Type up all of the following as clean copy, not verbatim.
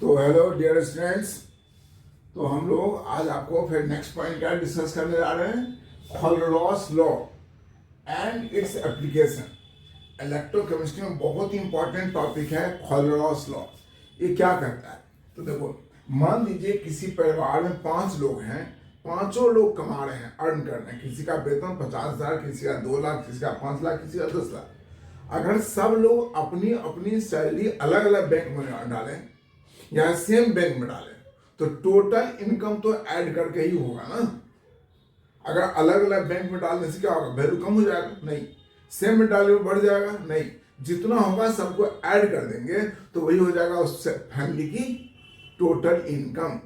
तो hello dear students. तो हम लोग आज आपको फिर नेक्स्ट पॉइंट क्या डिस्कस करने जा रहे हैं, Kohlrausch law and its application. Electrochemistry में बहुत ही इंपॉर्टेंट टॉपिक है खोलरॉस लॉ। ये क्या करता है, तो देखो मान लीजिए किसी परिवार में 5 लोग हैं, पांचों लोग कमा रहे हैं, अर्न कर रहे हैं। किसी का वेतन 50,000, किसी का 2 लाख, किसी का 5 लाख, किसी का 10 लाख। अगर सब लोग अपनी अपनी सैलरी अलग अलग बैंक में डालें या सेम बैंक में डालें तो टोटल इनकम तो ऐड करके ही होगा ना। अगर अलग अलग बैंक में डालने से क्या होगा, वैल्यू कम हो जाएगा? नहीं। सेम में डालने में बढ़ जाएगा? नहीं। जितना होगा सबको ऐड कर देंगे तो वही हो जाएगा उस फैमिली की टोटल इनकम।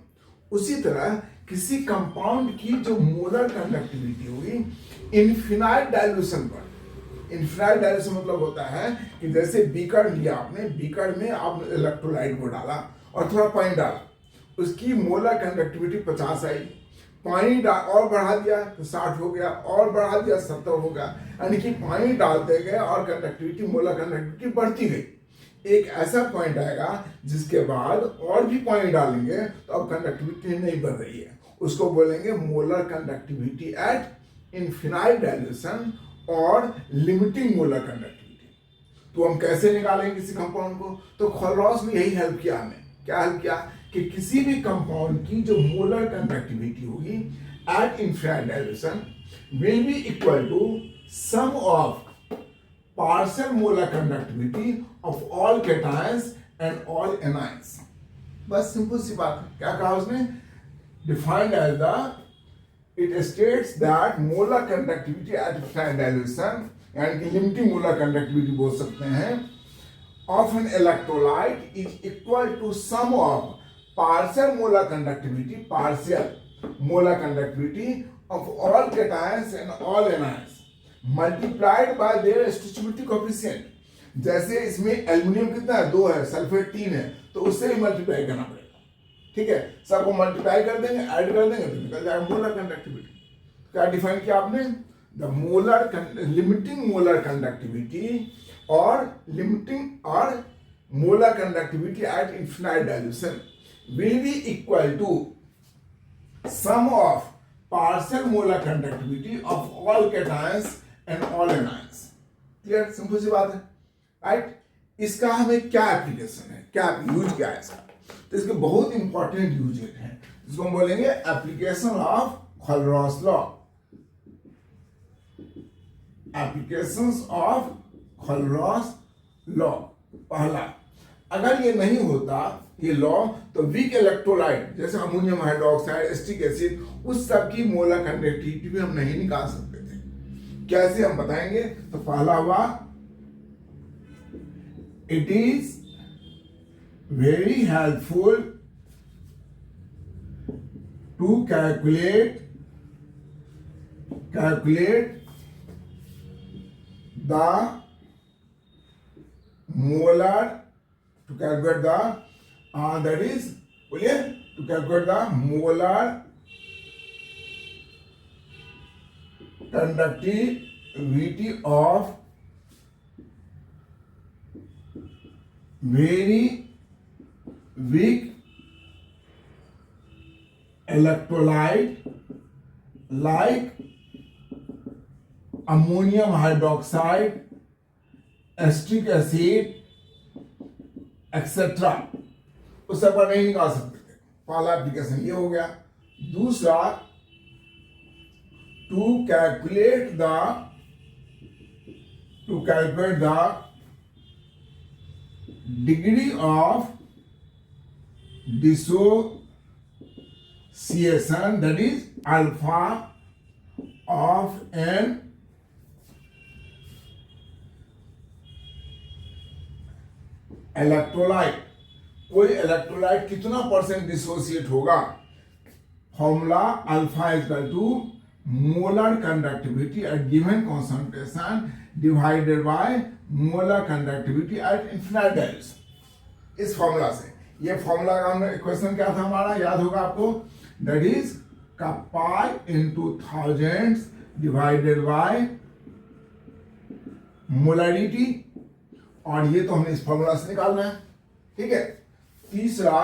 उसी तरह किसी कंपाउंड की जो मोलर कंडक्टिविटी होगी इनफिनाइट डाइल्यूशन पर, इनफिनाइट डाइल्यूशन मतलब होता है कि जैसे बीकर लिया आपने, बीकर में आपने इलेक्ट्रोलाइट को डाला और थोड़ा पानी डाला, उसकी मोलर कंडक्टिविटी 50 आई, पानी और बढ़ा दिया तो 60 हो गया, और बढ़ा दिया 70 हो गया। यानी कि पानी डालते गए और कंडक्टिविटी, मोलर कंडक्टिविटी बढ़ती गई। एक ऐसा पॉइंट आएगा जिसके बाद और भी पानी डालेंगे तो अब कंडक्टिविटी नहीं बढ़ रही है, उसको बोलेंगे molar conductivity at infinite dilution और लिमिटिंग मोलर कंडक्टिविटी। तो हम कैसे निकालेंगे किसी कंपाउंड को? तो खोलरॉस ने यही हेल्प किया हमें। क्या हेल्प किया कि किसी भी कंपाउंड की जो मोलर कंडक्टिविटी होगी at infinite dilution will be equal to sum of partial molar conductivity of all cations and all anions. बस सिंपल सी बात है। क्या कहा उसने? Defined as the, it states that molar conductivity at infinite dilution यानी कि लिमिटिंग मोलर कंडक्टिविटी बोल सकते हैं, of an electrolyte is equal to sum of partial molar conductivity, partial molar conductivity of all cations and all anions multiplied by their stoichiometric coefficient। जैसे इसमें aluminium कितना है? 2 है, सल्फेट 3 है, तो उससे ही मल्टीप्लाई करना पड़ेगा। ठीक है, सबको मल्टीप्लाई कर देंगे, ऐड कर देंगे तो निकल जाएगा मोलर कंडक्टिविटी। क्या डिफाइन किया आपने? The molar limiting molar conductivity और लिमिटिंग और molar conductivity at infinite dilution will be equal to sum of partial molar conductivity of all cations and all anions. Clear? Simple सी बात है, right? इसका हमें क्या एप्लीकेशन है, क्या यूज क्या है इसका? तो इसके बहुत इंपॉर्टेंट यूज है जिसको हम बोलेंगे application of Kohlrausch law. Applications of Kohlrausch law. पहला, अगर ये नहीं होता ये लॉ तो वीक इलेक्ट्रोलाइट जैसे अमोनियम हाइड्रोक्साइड, एसिटिक एसिड, उस सब की मोलर कंडक्टिविटी भी हम नहीं निकाल सकते थे। कैसे हम बताएंगे? तो पहला हुआ, it is very helpful to calculate the molar, to calculate the that is, बोलिए, to calculate the molar conductivity of very weak electrolyte like ammonium hydroxide, acetic acid, etc. उस सब पर नहीं निकाल सकते थे। पहला एप्लीकेशन ये हो गया। दूसरा, to calculate the degree of dissociation, that is alpha of an electrolyte। कोई इलेक्ट्रोलाइट कितना परसेंट डिसोसिएट होगा? Formula alpha equal to molar conductivity at given concentration divided by molar conductivity at infinite dilution. इस formula से, ये formula का हमने equation क्या था हमारा, याद होगा आपको? दैट इज का pi into thousands divided by molarity, और ये तो हमने इस फॉर्मूला से निकालना है। ठीक है। तीसरा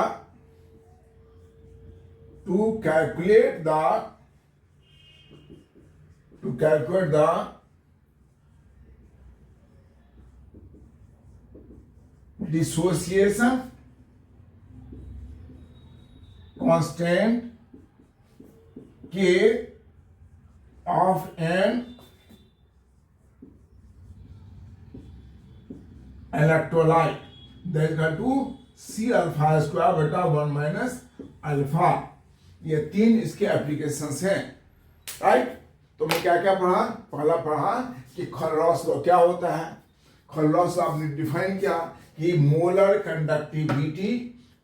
to calculate the dissociation constant K of an electrolyte that is equal to C alpha square बटा 1 माइनस अल्फा। ये 3 इसके एप्लीकेशंस हैं, राइट। तो मैं क्या क्या पढ़ा? पहला पढ़ा कि खल्लॉस लॉ क्या होता है। खल्लॉस लॉ आपने डिफाइन किया कि molar conductivity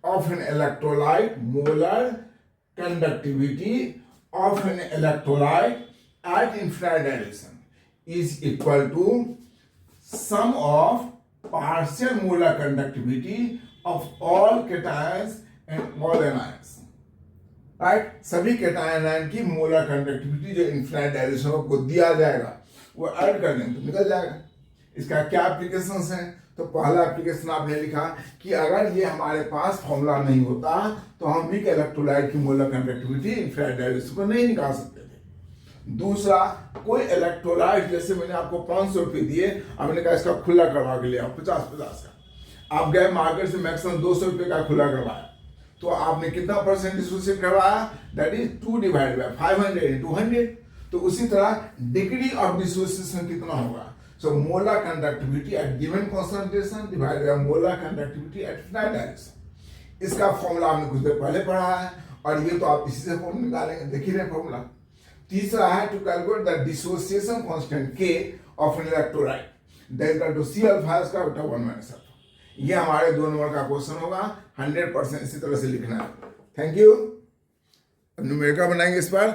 of an electrolyte, molar conductivity of an electrolyte at infinite dilation is equal to sum of partial molar conductivity of all cations and all anions, right। सभी cation ion की molar conductivity जो infinite dilation को दिया जाएगा वो add कर देंगे तो निकल जाएगा। इसका क्या एप्लीकेशंस हैं? तो पहला एप्लीकेशन आपने लिखा कि अगर ये हमारे पास फॉर्मूला नहीं होता तो हम भी इलेक्ट्रोलाइट की मोलर कंडक्टिविटी इन्फिनाइट डायलेशन को नहीं निकाल सकते थे। दूसरा, कोई इलेक्ट्रोलाइट, जैसे मैंने आपको 500 रुपये दिए, आपने कहा इसका खुला करवा के लिया 50-50 का, आप गए मार्केट से मैक्सिमम 200 रुपये का खुला करवाया, तो आपने कितना परसेंट डिसोसिएट करवाया? That is 2 divide by 500 into 100। तो उसी तरह डिग्री ऑफ डिसोसिएशन कितना होगा? So molar conductivity at given concentration divide by molar conductivity eight infinite direction. इसका फॉर्मूला आपने कुछ देर पहले पढ़ा है और ये तो आप इसी से फॉर्मूला निकालेंगे, देख ही रहे फॉर्मूला। तीसरा है to calculate the dissociation constant K of an electrolyte that is equal to C alpha square बटा 1 माइनस अल्फा। ये हमारे 2 नंबर का क्वेश्चन होगा, 100% इसी तरह से लिखना है। Thank you. न्यूमेरिकल बनाएंगे इस पर।